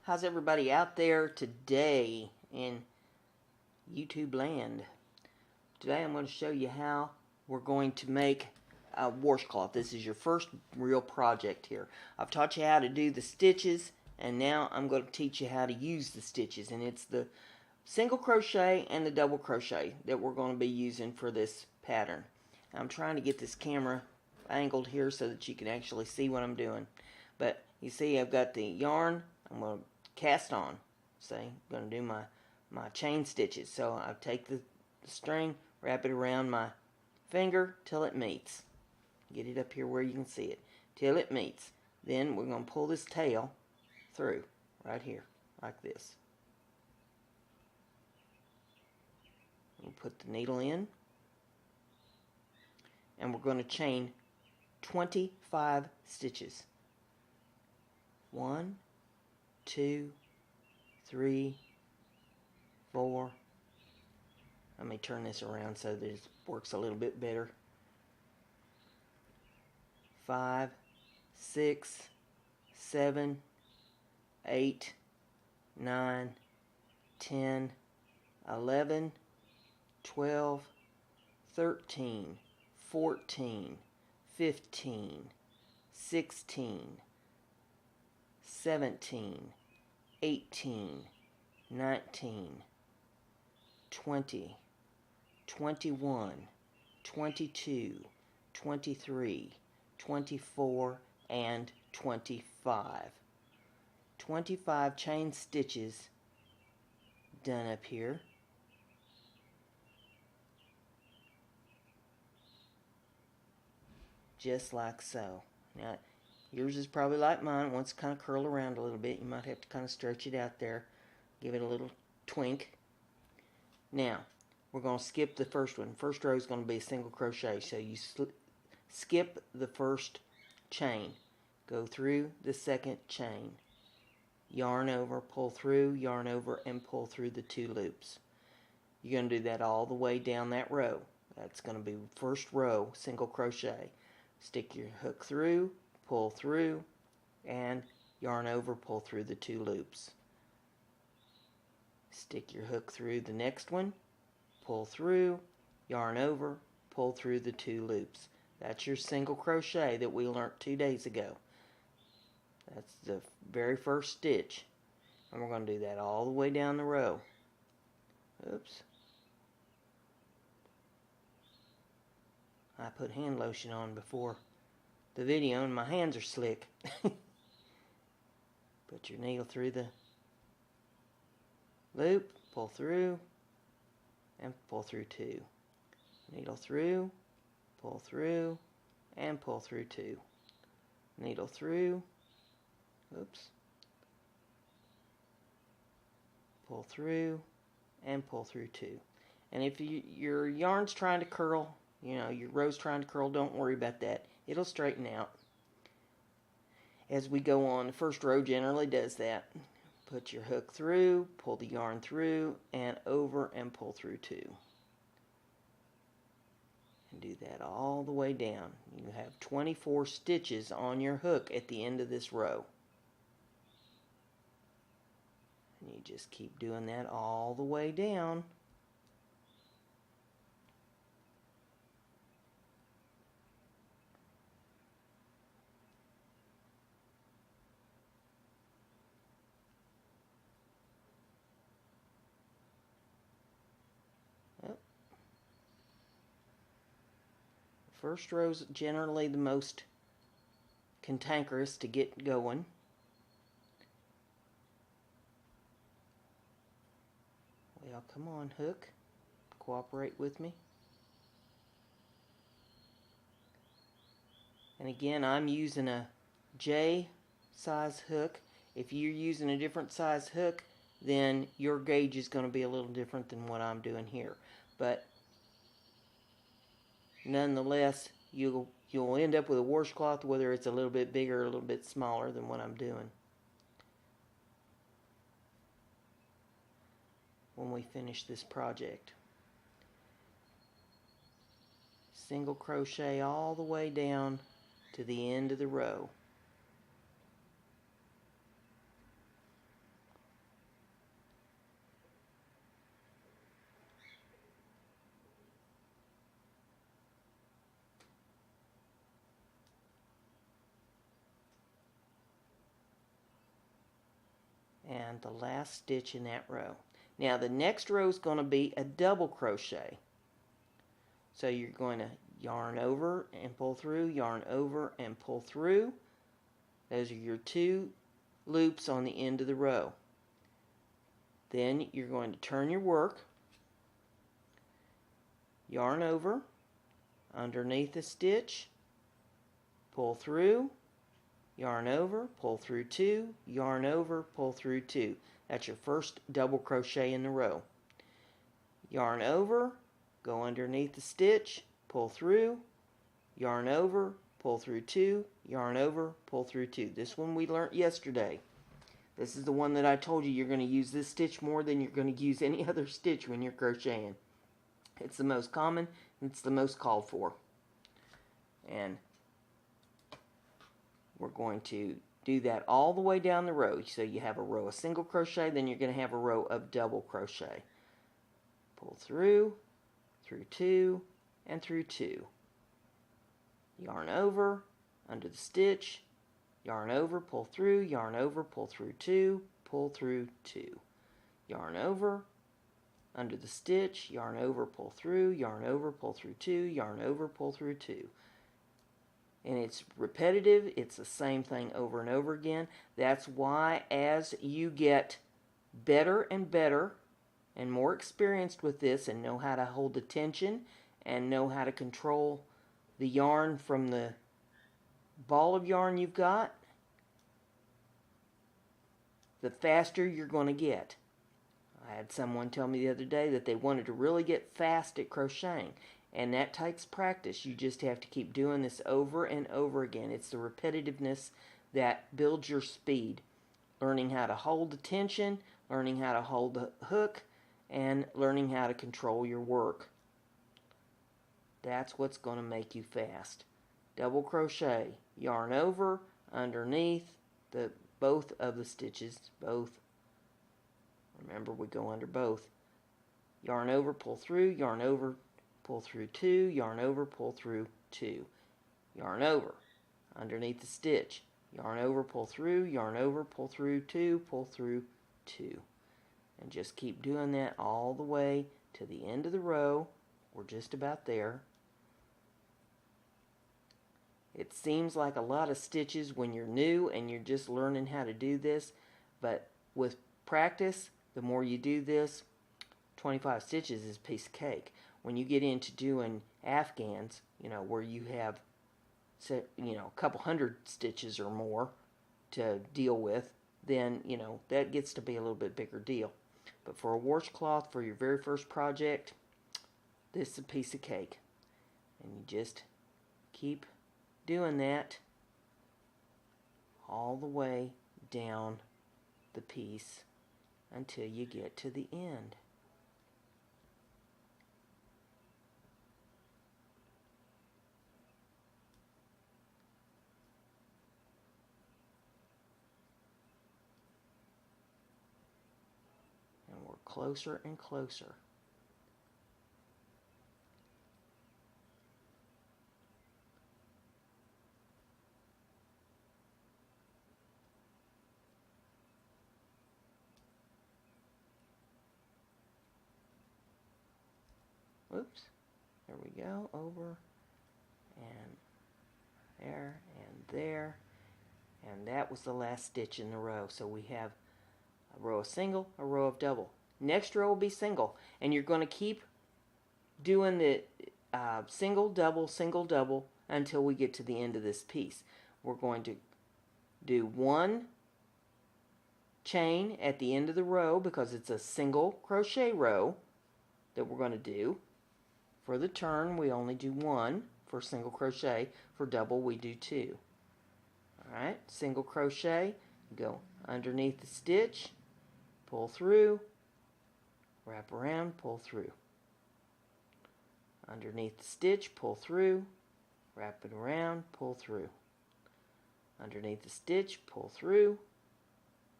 How's everybody out there today in YouTube land? Today I'm going to show you how we're going to make a washcloth. This is your first real project here. I've taught you how to do the stitches, and now I'm going to teach you how to use the stitches. And it's the single crochet and the double crochet that we're going to be using for this pattern. I'm trying to get this camera angled here so that you can actually see what I'm doing. But you see I've got the yarn. I'm going to cast on. See, I'm going to do my chain stitches. So I take the string, wrap it around my finger till it meets. Get it up here where you can see it. Till it meets. Then we're going to pull this tail through right here like this. We'll put the needle in, and we're going to chain 25 stitches. 1, 2, 3, 4. Let me turn this around so that it works a little bit better. 5, 6, 7, 8, 9, 10, 11, 12, 13, 14, 15, 16, 17, 18, 19, 20, 21, 22, 23, 24, and 25. 25 chain stitches done up here. Just like so. Now, yours is probably like mine. Once it kind of curl around a little bit, you might have to kind of stretch it out there. Give it a little twink. Now, we're going to skip the first one. First row is going to be a single crochet. So you skip the first chain. Go through the second chain. Yarn over, pull through, yarn over, and pull through the 2 loops. You're going to do that all the way down that row. That's going to be first row, single crochet. Stick your hook through, pull through, and yarn over, pull through the 2 loops. Stick your hook through the next one, pull through, yarn over, pull through the 2 loops. That's your single crochet that we learned 2 days ago. That's the very first stitch. And we're going to do that all the way down the row. Oops. I put hand lotion on before the video and my hands are slick. Put your needle through the loop, pull through, and pull through 2. Needle through, pull through, and pull through 2. Needle through, oops, pull through, and pull through 2. And if your yarn's trying to curl, you know, your row's trying to curl, don't worry about that. It'll straighten out as we go on. The first row generally does that. Put your hook through, pull the yarn through, and over, and pull through 2. And do that all the way down. You have 24 stitches on your hook at the end of this row. And you just keep doing that all the way down. First row is generally the most cantankerous to get going. Well, come on, hook. Cooperate with me. And again, I'm using a J size hook. If you're using a different size hook, then your gauge is going to be a little different than what I'm doing here. But nonetheless, you'll end up with a washcloth, whether it's a little bit bigger or a little bit smaller than what I'm doing when we finish this project. Single crochet all the way down to the end of the row. and the last stitch in that row. Now the next row is going to be a double crochet. So you're going to yarn over and pull through, yarn over and pull through. Those are your 2 loops on the end of the row. Then you're going to turn your work, yarn over, underneath the stitch, pull through, yarn over, pull through 2, yarn over, pull through 2. That's your first double crochet in the row. Yarn over, go underneath the stitch, pull through, yarn over, pull through 2, yarn over, pull through 2. This one we learned yesterday. This is the one that I told you you're going to use this stitch more than you're going to use any other stitch when you're crocheting. It's the most common, it's the most called for. And we're going to do that all the way down the row. So you have a row of single crochet, then you're going to have a row of double crochet. Pull through, through 2, and through 2. Yarn over, under the stitch, yarn over, pull through, yarn over, pull through 2, pull through 2. Yarn over, under the stitch, yarn over, pull through, yarn over, pull through 2, yarn over, pull through 2. And it's repetitive, it's the same thing over and over again. That's why as you get better and better and more experienced with this and know how to hold the tension and know how to control the yarn from the ball of yarn you've got, the faster you're going to get. I had someone tell me the other day that they wanted to really get fast at crocheting, and that takes practice. You just have to keep doing this over and over again. It's the repetitiveness that builds your speed. Learning how to hold the tension, learning how to hold the hook, and learning how to control your work. That's what's going to make you fast. Double crochet, yarn over, underneath both of the stitches, both. Remember, we go under both. Yarn over, pull through, yarn over, pull through 2, yarn over, pull through 2. Yarn over, underneath the stitch, yarn over, pull through, yarn over, pull through 2, pull through 2. And just keep doing that all the way to the end of the row. We're just about there. It seems like a lot of stitches when you're new and you're just learning how to do this, but with practice, the more you do this, 25 stitches is a piece of cake. When you get into doing afghans, where you have, a couple hundred stitches or more to deal with, then, that gets to be a little bit bigger deal. But for a washcloth, for your very first project, this is a piece of cake. And you just keep doing that all the way down the piece until you get to the end. And we're closer and closer. Oops, there we go, over, and there, and that was the last stitch in the row. So we have a row of single, a row of double. Next row will be single, and you're going to keep doing the single, double, until we get to the end of this piece. We're going to do one chain at the end of the row because it's a single crochet row that we're going to do. For the turn, we only do one for single crochet. For double, we do 2. Alright, single crochet, go underneath the stitch, pull through, wrap around, pull through. Underneath the stitch, pull through, wrap it around, pull through. Underneath the stitch, pull through,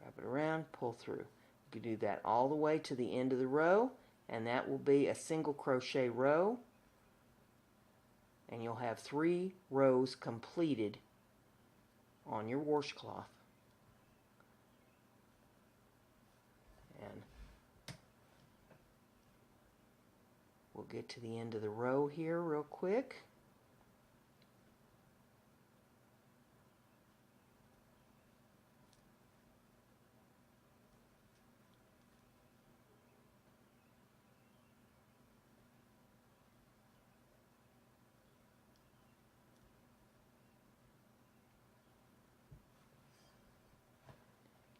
wrap it around, pull through. You can do that all the way to the end of the row, and that will be a single crochet row, and you'll have 3 rows completed on your washcloth. We'll get to the end of the row here real quick.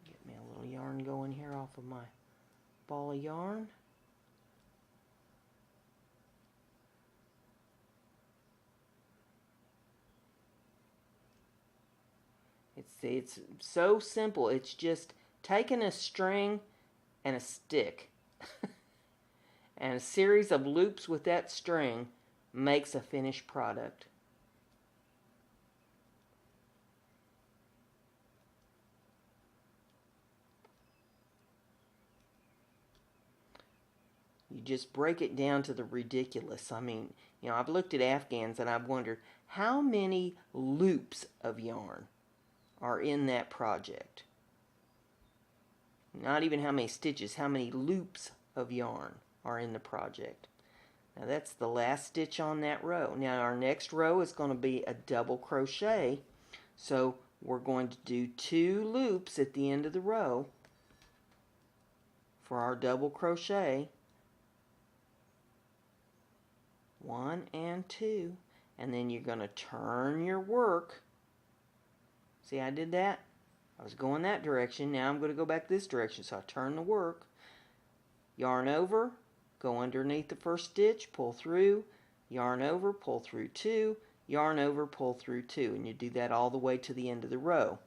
Get me a little yarn going here off of my ball of yarn. It's so simple. It's just taking a string and a stick and a series of loops with that string makes a finished product. You just break it down to the ridiculous. I mean, you know, I've looked at Afghans and I've wondered how many loops of yarn are in that project. Not even how many stitches, how many loops of yarn are in the project. Now that's the last stitch on that row. Now our next row is going to be a double crochet. So we're going to do 2 loops at the end of the row for our double crochet. 1 and 2, and then you're going to turn your work. See, I did that? I was going that direction. Now I'm going to go back this direction. So I turn the work, yarn over, go underneath the first stitch, pull through, yarn over, pull through 2, yarn over, pull through 2, and you do that all the way to the end of the row.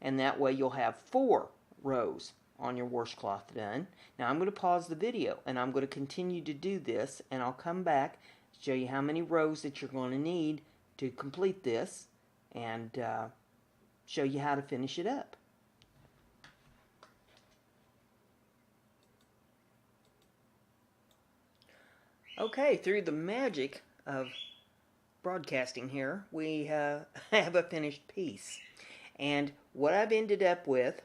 And that way you'll have 4 rows on your washcloth done. Now I'm going to pause the video and I'm going to continue to do this, and I'll come back, show you how many rows that you're going to need to complete this, and show you how to finish it up. Okay, through the magic of broadcasting here, we have a finished piece. And what I've ended up with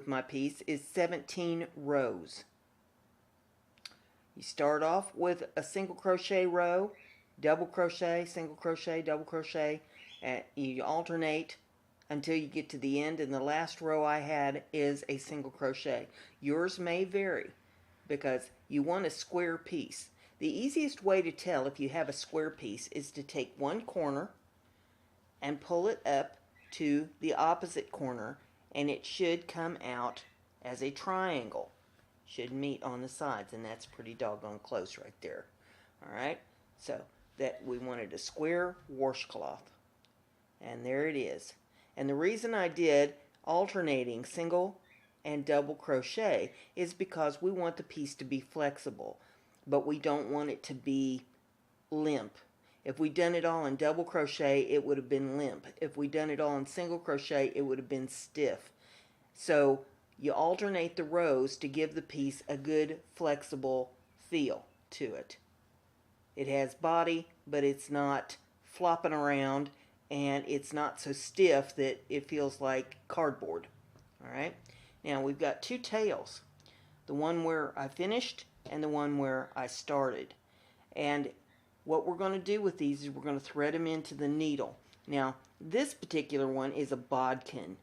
my piece is 17 rows. You start off with a single crochet row, double crochet, single crochet, double crochet, and you alternate until you get to the end, and the last row I had is a single crochet. Yours may vary because you want a square piece. The easiest way to tell if you have a square piece is to take one corner and pull it up to the opposite corner, and it should come out as a triangle. Should meet on the sides, and that's pretty doggone close right there. Alright, so that we wanted a square washcloth, and there it is. And the reason I did alternating single and double crochet is because we want the piece to be flexible, but we don't want it to be limp. If we'd done it all in double crochet, it would have been limp. If we'd done it all in single crochet, it would have been stiff. So you alternate the rows to give the piece a good flexible feel to it. It has body, but it's not flopping around, and it's not so stiff that it feels like cardboard. Alright, now we've got 2 tails. The one where I finished and the one where I started. And what we're going to do with these is we're going to thread them into the needle. Now, this particular one is a bodkin,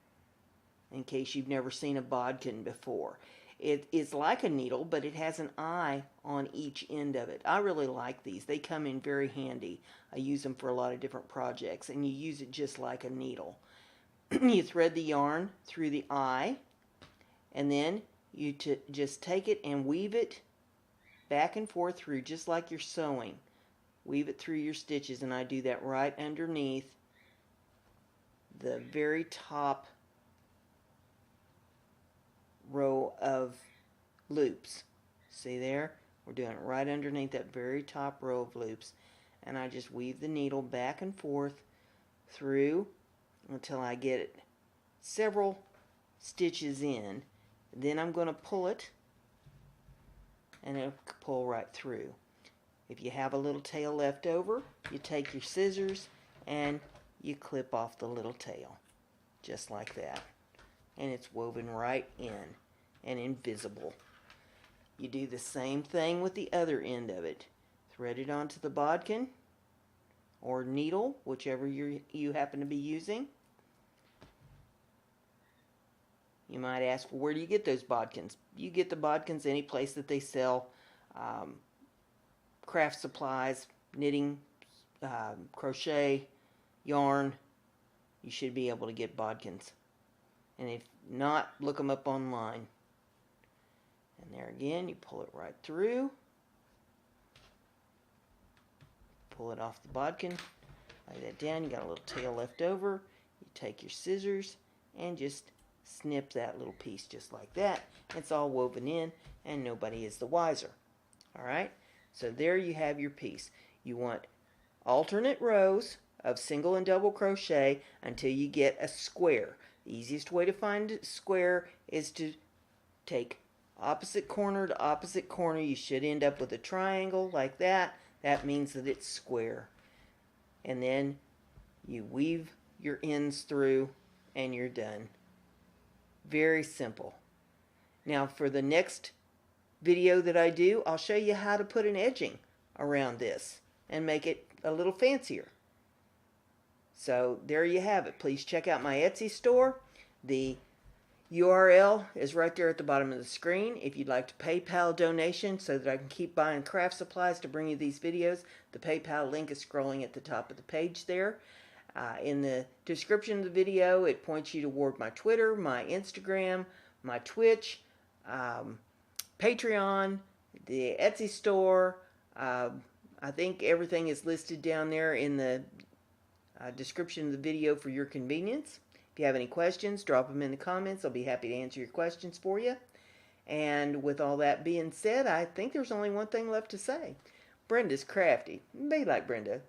in case you've never seen a bodkin before. It is like a needle, but it has an eye on each end of it. I really like these. They come in very handy. I use them for a lot of different projects, and you use it just like a needle. You thread the yarn through the eye, and then you just take it and weave it back and forth through, just like you're sewing. Weave it through your stitches, and I do that right underneath the very top row of loops. See there? We're doing it right underneath that very top row of loops, and I just weave the needle back and forth through until I get several stitches in. Then I'm going to pull it, and it'll pull right through. If you have a little tail left over, you take your scissors and you clip off the little tail, just like that. And it's woven right in and invisible. You do the same thing with the other end of it. thread it onto the bodkin or needle, whichever you happen to be using. You might ask, well, where do you get those bodkins? You get the bodkins any place that they sell craft supplies, knitting, crochet, yarn. You should be able to get bodkins. And if not, look them up online. And there again, you pull it right through. Pull it off the bodkin. Lay that down. You got a little tail left over. You take your scissors and just snip that little piece just like that. It's all woven in and nobody is the wiser. Alright, so there you have your piece. You want alternate rows of single and double crochet until you get a square. The easiest way to find a square is to take opposite corner to opposite corner. You should end up with a triangle like that. That means that it's square. And then you weave your ends through and you're done. Very simple. Now for the next video that I do, I'll show you how to put an edging around this and make it a little fancier. So there you have it. Please check out my Etsy store. The URL is right there at the bottom of the screen. If you'd like to PayPal donation so that I can keep buying craft supplies to bring you these videos, the PayPal link is scrolling at the top of the page there. In the description of the video, it points you toward my Twitter, my Instagram, my Twitch, Patreon, the Etsy store. I think everything is listed down there in the description of the video for your convenience. If you have any questions, drop them in the comments. I'll be happy to answer your questions for you. And with all that being said, I think there's only one thing left to say. Brenda's crafty. Be like Brenda.